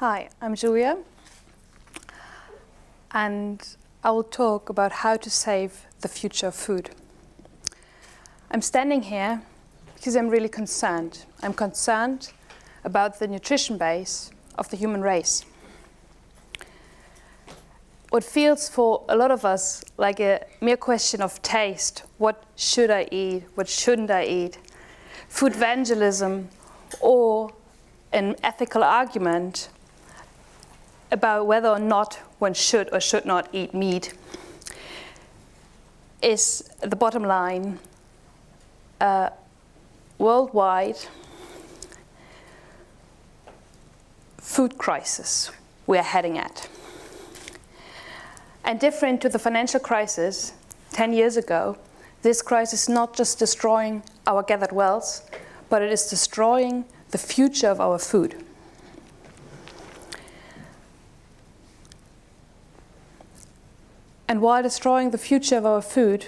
Hi, I'm Julia, and I will talk about how to save the future of food. I'm standing here because I'm really concerned. I'm concerned about the nutrition base of the human race. What feels for a lot of us like a mere question of taste, what should I eat, what shouldn't I eat, food evangelism, or an ethical argument about whether or not one should or should not eat meat, is the bottom line. Worldwide food crisis we are heading at. And different to the financial crisis 10 years ago, this crisis is not just destroying our gathered wealth, but it is destroying the future of our food. And while destroying the future of our food,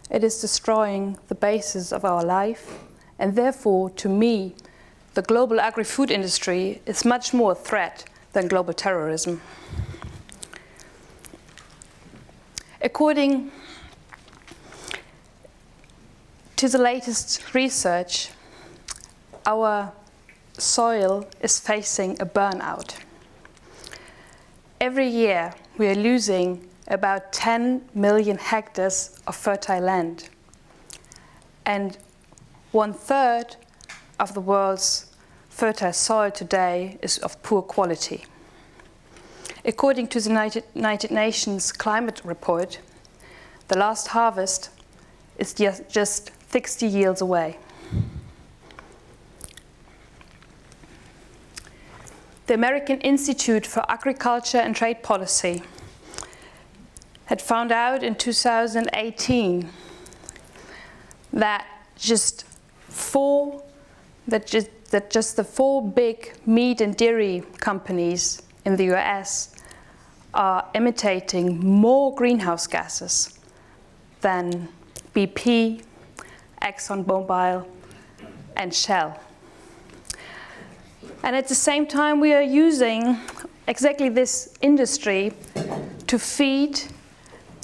it is destroying the basis of our life. And therefore, to me, the global agri-food industry is much more a threat than global terrorism. According to the latest research, our soil is facing a burnout. Every year, we are losing about 10 million hectares of fertile land. And 1/3 of the world's fertile soil today is of poor quality. According to the United Nations climate report, the last harvest is just 60 years away. The American Institute for Agriculture and Trade Policy had found out in 2018 that just the four big meat and dairy companies in the US are emitting more greenhouse gases than BP, ExxonMobil, and Shell. And at the same time, we are using exactly this industry to feed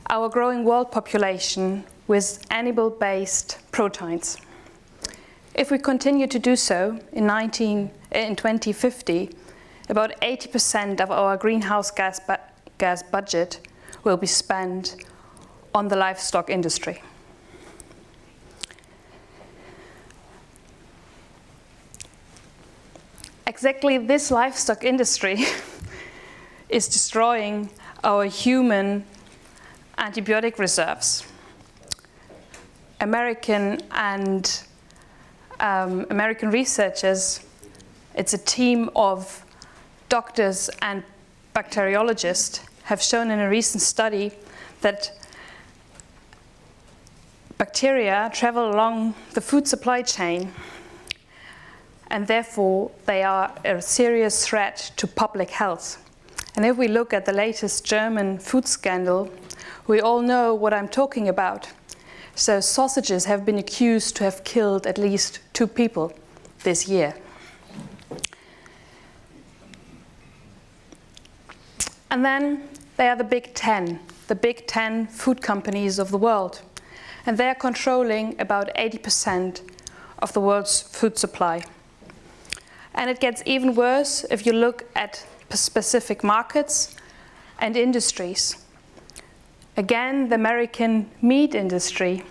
our growing world population with animal-based proteins. If we continue to do so in 2050, about 80% of our greenhouse gas budget will be spent on the livestock industry. Exactly this livestock industry is destroying our human antibiotic reserves. American researchers, it's a team of doctors and bacteriologists, have shown in a recent study that bacteria travel along the food supply chain, and therefore they are a serious threat to public health. And if we look at the latest German food scandal, we all know what I'm talking about. So sausages have been accused to have killed at least 2 people this year. And then there are the Big 10 food companies of the world. And they are controlling about 80% of the world's food supply. And it gets even worse if you look at specific markets and industries. Again, the American meat industry,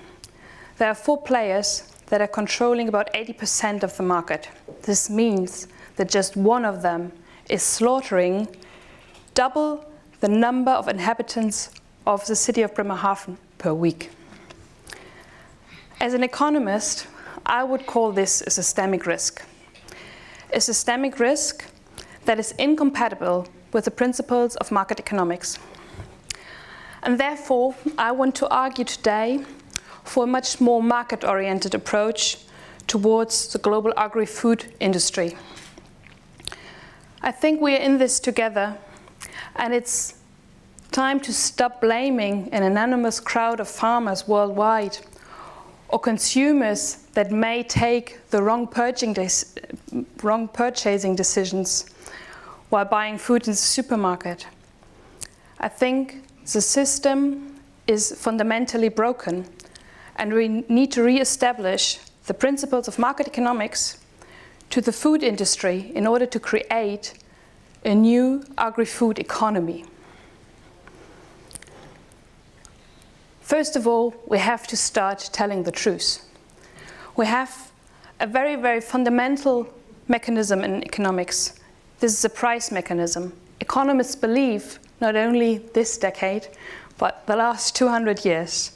there are 4 players that are controlling about 80% of the market. This means that just one of them is slaughtering double the number of inhabitants of the city of Bremerhaven per week. As an economist, I would call this a systemic risk. A systemic risk that is incompatible with the principles of market economics. And therefore, I want to argue today for a much more market-oriented approach towards the global agri-food industry. I think we are in this together, and it's time to stop blaming an anonymous crowd of farmers worldwide or consumers that may take the wrong purchasing decisions while buying food in the supermarket. I think the system is fundamentally broken, and we need to re-establish the principles of market economics to the food industry in order to create a new agri-food economy. First of all, we have to start telling the truth. We have a very, very fundamental mechanism in economics. This is a price mechanism. Economists believe, not only this decade, but the last 200 years,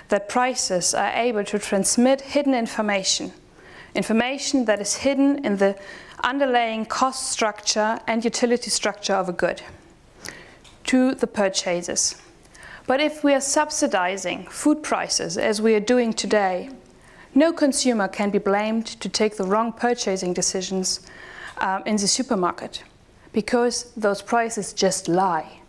that prices are able to transmit hidden information that is hidden in the underlying cost structure and utility structure of a good, to the purchasers. But if we are subsidizing food prices, as we are doing today, no consumer can be blamed to take the wrong purchasing decisions in the supermarket, because those prices just lie.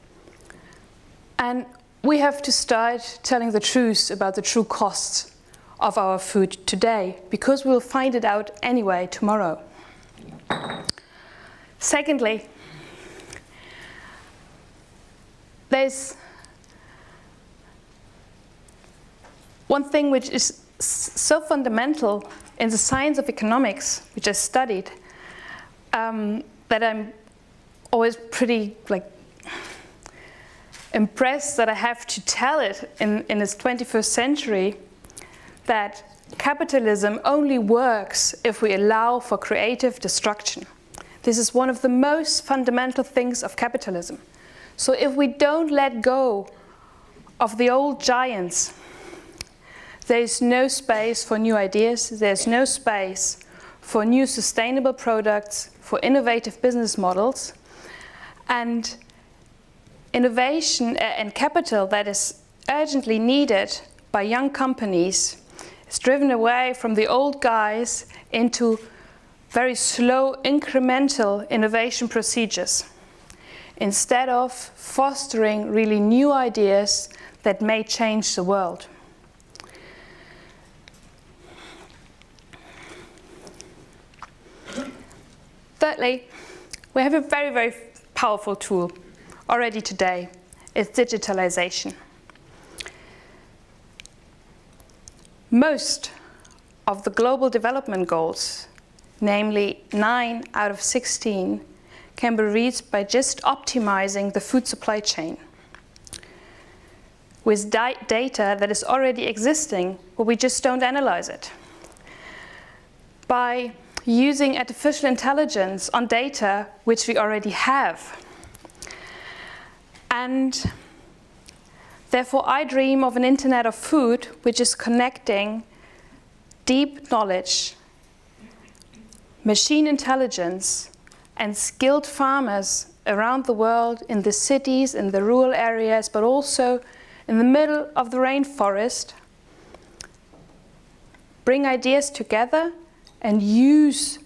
And we have to start telling the truth about the true costs of our food today, because we'll find it out anyway tomorrow. Secondly, there's one thing which is so fundamental in the science of economics, which I studied, that I'm always pretty impressed that I have to tell it in this 21st century, that capitalism only works if we allow for creative destruction. This is one of the most fundamental things of capitalism. So if we don't let go of the old giants, there's no space for new ideas, there's no space for new sustainable products, for innovative business models, and innovation and capital that is urgently needed by young companies is driven away from the old guys into very slow, incremental innovation procedures, instead of fostering really new ideas that may change the world. Thirdly, we have a very, very powerful tool already today. It's digitalization. Most of the global development goals, namely 9 out of 16, can be reached by just optimizing the food supply chain with data that is already existing, but we just don't analyze it. By using artificial intelligence on data which we already have. And therefore I dream of an internet of food which is connecting deep knowledge, machine intelligence, and skilled farmers around the world, in the cities, in the rural areas, but also in the middle of the rainforest, bring ideas together and use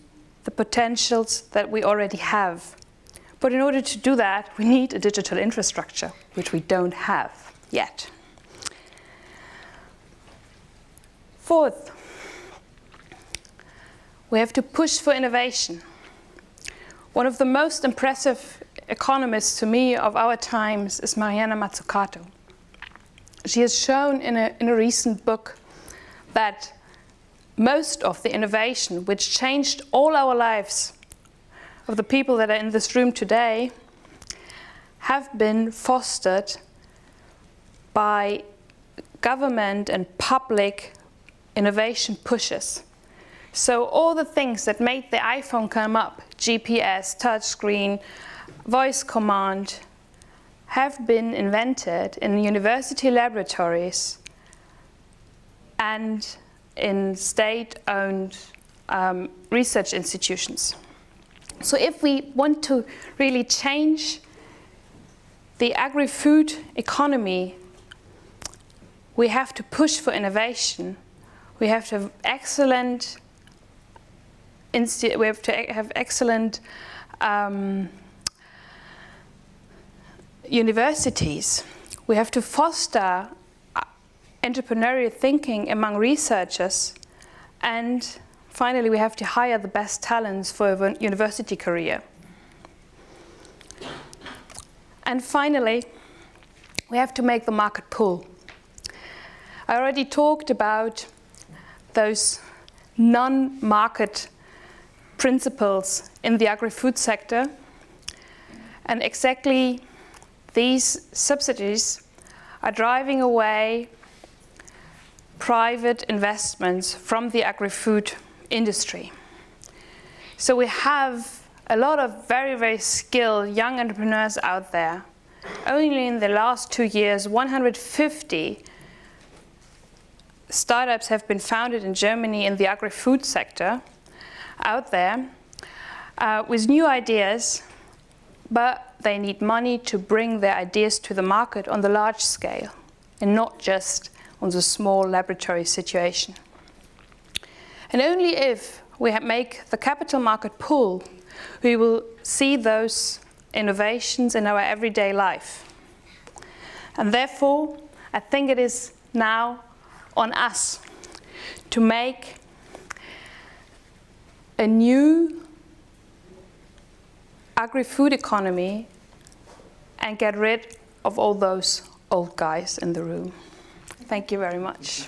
the potentials that we already have. But in order to do that, we need a digital infrastructure, which we don't have yet. Fourth, we have to push for innovation. One of the most impressive economists to me of our times is Mariana Mazzucato. She has shown in a recent book that most of the innovation which changed all our lives of the people that are in this room today have been fostered by government and public innovation pushes. So all the things that made the iPhone come up, GPS, touchscreen, voice command, have been invented in university laboratories and in state-owned research institutions. So if we want to really change the agri-food economy, we have to push for innovation. We have to have excellent universities. We have to foster entrepreneurial thinking among researchers, and finally we have to hire the best talents for a university career. And finally, we have to make the market pull. I already talked about those non-market principles in the agri-food sector, and exactly these subsidies are driving away private investments from the agri-food industry. So we have a lot of very, very skilled young entrepreneurs out there. Only in the last 2 years, 150 startups have been founded in Germany in the agri-food sector out there with new ideas, but they need money to bring their ideas to the market on the large scale and not just on the small laboratory situation. And only if we make the capital market pull, we will see those innovations in our everyday life. And therefore, I think it is now on us to make a new agri-food economy and get rid of all those old guys in the room. Thank you very much.